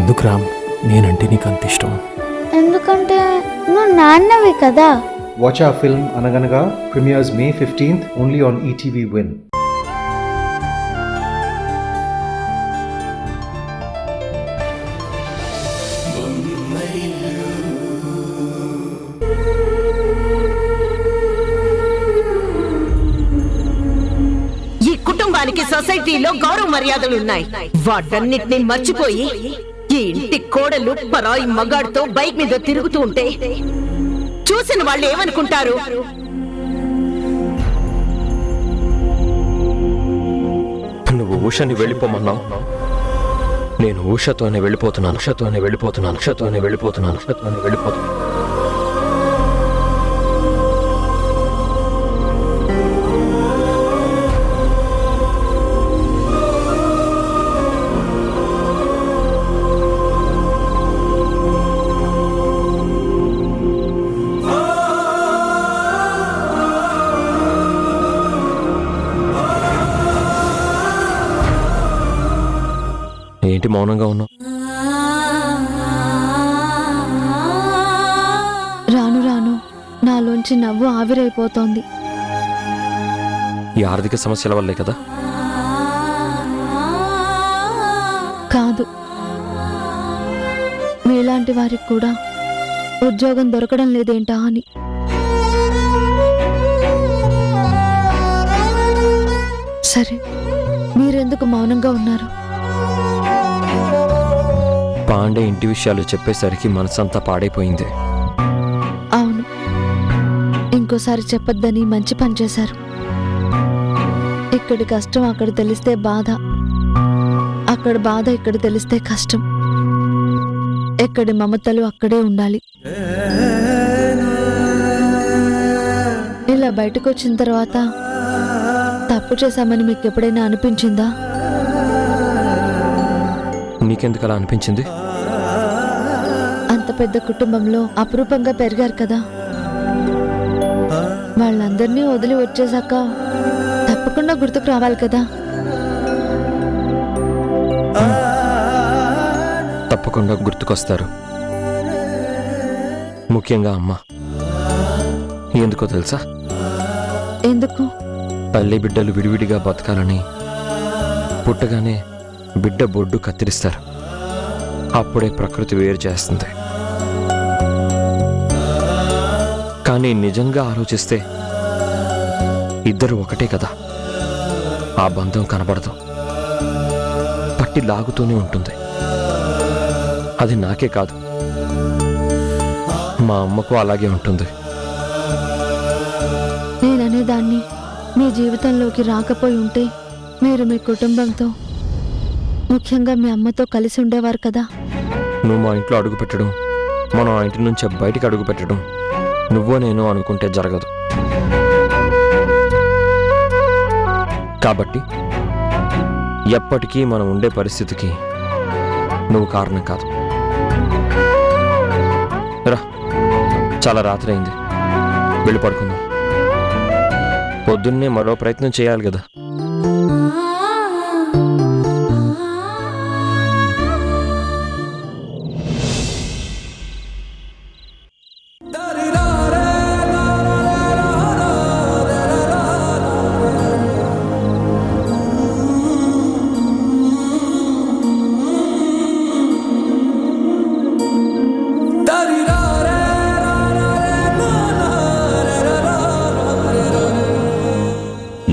ఎందుకు రామ్ నేనంటే నీకు అంత ఇష్టం? ఎందుకంటే నువ్వు నాన్నవి కదా. Watch our film Anaganaga premieres May 15th only on ETV Win. ఈ కుటుంబానికి సొసైటీలో గౌరవ మర్యాదలు ఉన్నాయి. వాటన్నిటిని మర్చిపోయి ఈ ఇంటి కోడలు పరాయి మగాడితో బైక్ మీద తిరుగుతూ ఉంటే చూసిన వాళ్ళు ఏమనుకుంటారు? నువ్వు ఉషని వెళ్ళిపోమన్నావు, నేను ఉషతోనే వెళ్ళిపోతున్నాను. ఏంటి మౌనంగా ఉన్నావు? రాను రాను నాలోంచి నవ్వు ఆవిరైపోతోంది. ఈ ఆర్థిక సమస్యల వల్లే కదా? కాదు, మీలాంటి వారికి కూడా ఉద్యోగం దొరకడం లేదేంటా అని. సరే, మీరెందుకు మౌనంగా ఉన్నారు? పాండే ఇంటి విషయాలు చెప్పేసరికి మనసంతా పాడైపోయింది. అవును, ఇంకోసారి చెప్పొద్దని మంచి పని చేశారు. ఇక్కడి కష్టం అక్కడ తెలిస్తే బాధ, అక్కడ బాధ ఇక్కడ తెలిస్తే కష్టం. ఎక్కడి మమతలు అక్కడే ఉండాలి. ఇలా బయటకు వచ్చిన తర్వాత తప్పు చేశామని మీకు ఎప్పుడైనా అనిపించిందా? నీకెందుకు అలా అనిపించింది? అంత పెద్ద కుటుంబంలో అపురూపంగా పెరిగారు కదా. వాళ్ళందరినీ వదిలి వచ్చేసాక తప్పకుండా గుర్తుకు రావాలి కదా. తప్పకుండా గుర్తుకొస్తారు, ముఖ్యంగా అమ్మ. ఎందుకో తెలుసా? ఎందుకు? తల్లి బిడ్డలు విడివిడిగా బతకాలని పుట్టగానే బిడ్డ బొడ్డు కత్తిరిస్తారు. అప్పుడే ప్రకృతి వేరు చేస్తుంది. కానీ నిజంగా ఆలోచిస్తే ఇద్దరు ఒకటే కదా. ఆ బంధం కనబడదు, పట్టి లాగుతూనే ఉంటుంది. అది నాకే కాదు, మా అమ్మకు అలాగే ఉంటుంది. నేననేదాన్ని మీ జీవితంలోకి రాకపోయి ఉంటే మీరు మీ కుటుంబంతో, ముఖ్యంగా మీ అమ్మతో కలిసి ఉండేవారు కదా. నువ్వు మా ఇంట్లో అడుగు పెట్టడం, మనం ఆ ఇంటి నుంచి బయటికి అడుగు పెట్టడం నువ్వో నేను అనుకుంటే జరగదు. కాబట్టి ఎప్పటికీ మనం ఉండే పరిస్థితికి నువ్వు కారణం కాదు. రా, చాలా రాత్రి అయింది, వెళ్ళి పడుకుందాం. పొద్దున్నే మరో ప్రయత్నం చేయాలి కదా.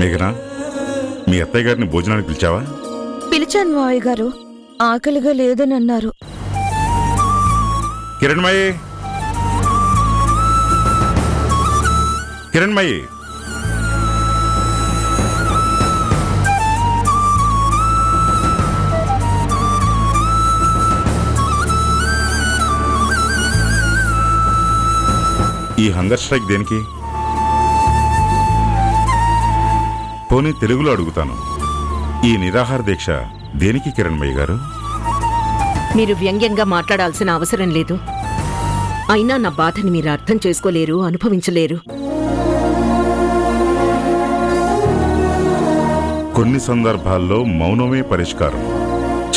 మేఘనా, మీ అత్తయ్య గారిని భోజనానికి పిలిచావా? పిలిచాను మావయ్య గారు, ఆకలిగా లేదని అన్నారు. కిరణ్మయి, కిరణ్మయి, ఈ హంగర్ స్ట్రైక్ దేనికి? పోనీ తెలుగులో అడుగుతాను, ఈ నిరాహార దీక్ష దేనికి కిరణ్మయ్య గారు? మీరు వ్యంగ్యంగా మాట్లాడాల్సిన అవసరం లేదు. అయినా నా బాధని మీరు అర్థం చేసుకోలేరు, అనుభవించలేరు. కొన్ని సందర్భాల్లో మౌనమే పరిష్కారం,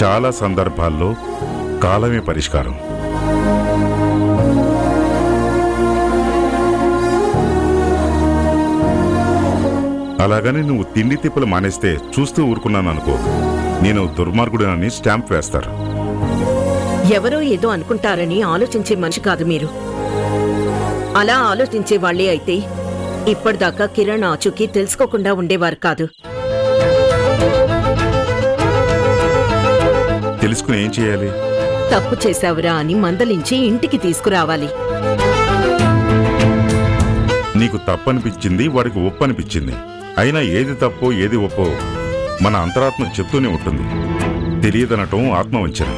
చాలా సందర్భాల్లో కాలమే పరిష్కారం. అలాగని నువ్వు తిండి తిప్పలు మానేస్తే చూస్తూ ఊరుకున్నాననుకో, నేను దుర్మార్గుడనని స్టాంప్ వేస్తారు. ఎవరో ఏదో అనుకుంటారని ఆలోచించే మనిషి కాదు మీరు. అలా ఆలోచించే వాళ్ళే అయితే ఇప్పటిదాకా కిరణ్ ఆచూకీ తెలుసుకోకుండా ఉండేవారు కాదు. తెలుసుకుని ఏం చేయాలి? తప్పు చేశావురా అని మందలించి ఇంటికి తీసుకురావాలి. నీకు తప్పనిపించింది, వాడికి ఒప్పు అనిపించింది. అయినా ఏది తప్పో ఏది ఒప్పో మన అంతరాత్మ చెప్తూనే ఉంటుంది. తెలియదనటం ఆత్మవంచన.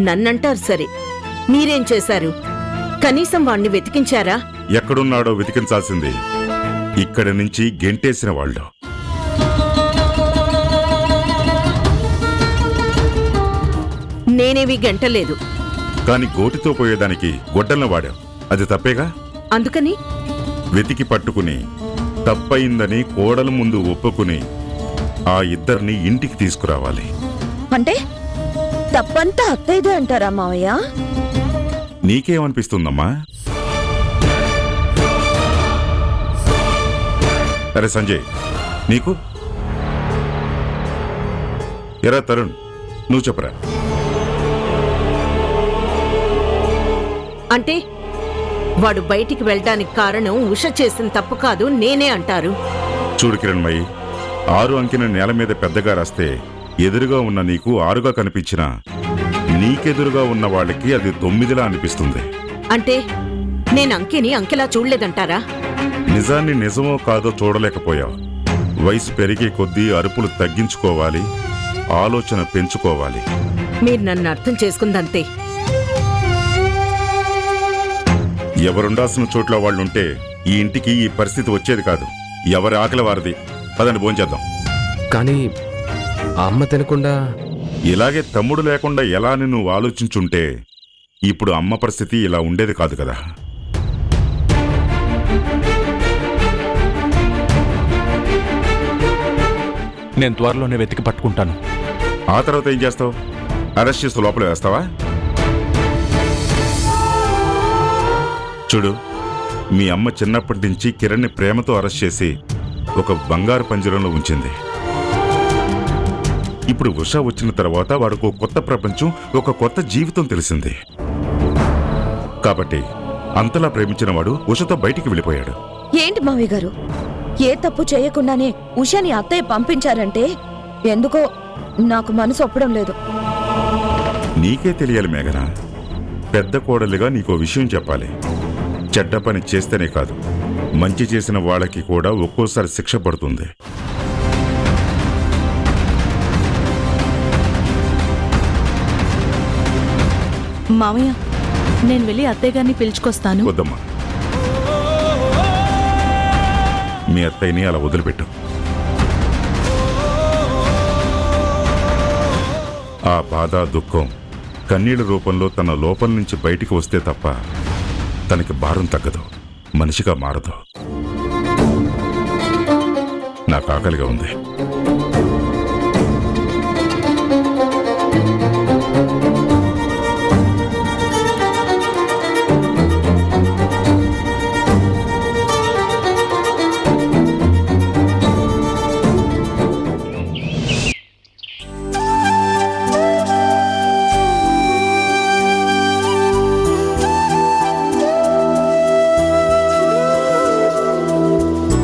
నన్నంటారు సరే, మీరేం చేశారు? కనీసం వాణ్ణి వెతికించారా? ఎక్కడున్నాడో వెతికించాల్సింది ఇక్కడి నుంచి గెంటేసిన వాళ్ళు. నేనేవి గంటలేదు. కాని గోటితో పోయేదానికి గొడ్డలను వాడావు. అది తప్పేగా? అందుకని వెతికి పట్టుకుని తప్పయిందని కోడల ముందు ఒప్పుకుని ఆ ఇద్దరిని ఇంటికి తీసుకురావాలి. అంటే తప్పంతా అత్తయ్యదే అంటారా మావయ్య? నీకేమనిపిస్తుందమ్మా? అరే సంజయ్, నీకు? ఎరా తరుణ్, నువ్వు చెప్పరా? అంటే వాడు బయటికి వెళ్ళడానికి కారణం ఉష చేసిన తప్పు కాదు, నేనే అంటారు. చూడు కిరణ్మయి, 6 అంకెన నేల మీద పెద్దగా రాస్తే ఎదురుగా ఉన్న నీకు 6గా కనిపించినా నీకెదురుగా ఉన్న వాళ్ళకి అది 9లా అనిపిస్తుంది. అంటే నేను అంకెని అంకెలా చూడలేదంటారా? నిజాన్ని నిజమో కాదో చూడలేకపోయావు. వయసు పెరిగే కొద్దీ అరుపులు తగ్గించుకోవాలి, ఆలోచన పెంచుకోవాలి. మీరు నన్ను అర్థం చేసుకుందంతే. ఎవరుండాల్సిన చోట్ల వాళ్ళుంటే ఈ ఇంటికి ఈ పరిస్థితి వచ్చేది కాదు. ఎవరి ఆకలి వారిది. పదండి భోంచేద్దాం. కానీ ఆ అమ్మ తినకుండా ఇలాగే తమ్ముడు లేకుండా ఎలా అని నువ్వు ఆలోచించుంటే ఇప్పుడు అమ్మ పరిస్థితి ఇలా ఉండేది కాదు కదా. నేను త్వరలోనే వెతికి పట్టుకుంటాను. ఆ తర్వాత ఏం చేస్తావు? అరెస్ట్ చేస్తూ లోపల వేస్తావా? చూడు, మీ అమ్మ చిన్నప్పటి నుంచి కిరణ్ని ప్రేమతో అరెస్ట్ చేసి ఒక బంగారు పంజరంలో ఉంచింది. ఇప్పుడు ఉష వచ్చిన తర్వాత వాడికి ఒక కొత్త ప్రపంచం, ఒక కొత్త జీవితం తెలిసింది. కాబట్టి అంతలా ప్రేమించిన వాడు ఉషతో బయటికి వెళ్ళిపోయాడు. ఏంటి మావయ్య గారు, ఏ తప్పు చేయకుండానే ఉషని అత్తయ్య పంపించారంటే ఎందుకో నాకు మనసు ఒప్పడం లేదు. నీకే తెలియాలి మేఘన. పెద్ద కోడలిగా నీకో విషయం చెప్పాలి. చెడ్డ పని చేస్తేనే కాదు, మంచి చేసిన వాళ్ళకి కూడా ఒక్కోసారి శిక్ష పడుతుంది. మావయ్య, నేను వెళ్ళి అత్తయ్య గారిని పిలుచుకొస్తాను. వద్దమ్మా, మీ అత్తయ్యని అలా వదిలిపెట్టు. ఆ బాధ, దుఃఖం కన్నీళ్ల రూపంలో తన లోపల నుంచి బయటికి వస్తే తప్ప తనకి భారం తగ్గదు, మనిషిగా మారదు. నాకు ఆకలిగా ఉంది.